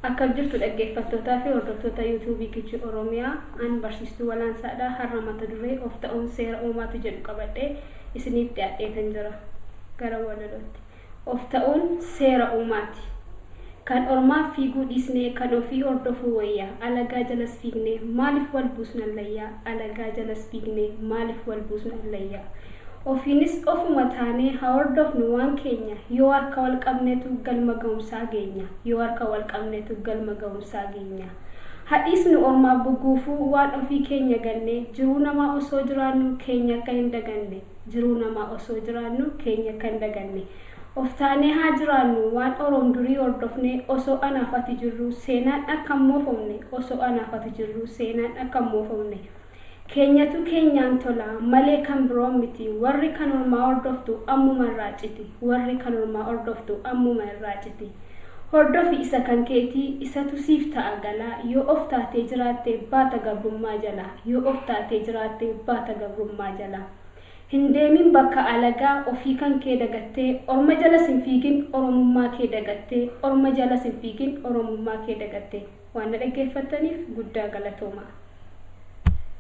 Akka jirtu dhaggeeffattootaa fi hordoftoota YouTube Kichuu Oromiyaa an barsiistuu Walaansaadhaa har'a mata duree of ta'uun seera uumaatu jedhu qabadhee isiniif dhiyaadheetan jira. Gara walalootti. Of ta'uun seera uumaati. Kan ormaa fiiguu dhiisnee kan ofii hordofuu wayyaa alagaa jalas fiignee maaliif wal buusna layyaa alagaa jalas fiignee maaliif wal buusna layyaa. Ofiinis ofuma taanee haa hordofnu waan keenya yoo harka wal qabneetu galma ga'umsaa geenya yoo harka wal qabneetu galma ga'umsaa geenya. Hadhiisnu ormaa buguufuu waan ofii keenya gannee jiruu namaa osoo jiraannu keenya akka hin daganne jiruu namaa osoo jiraannu keenya akka hin daganne. Of taanee haa jiraannu waan Oromoo durii hordofnee osoo anaaf ati jirru seenaan akka moofamne osoo anaaf ati jirru seenaan akka moofamne. Keenyatu keenyaan tola malee kan biroo miti warri kan ormaa hordoftu ammuma irraa citi warri kan ormaa hordoftu ammuma irraa citi. Hordofi isa kan keetii isatu siif ta'a galaa yoo of taatee jiraatte baata gabrummaa jala yoo of taatee jiraatte baata gabrummaa jala. Hin deemin bakka alagaa ofii kan kee dagattee orma jalas hin fiigin oromummaa kee dagattee orma jalas hin fiigin oromummaa kee dagattee waan dhaggeeffattaniif guddaa galatooma.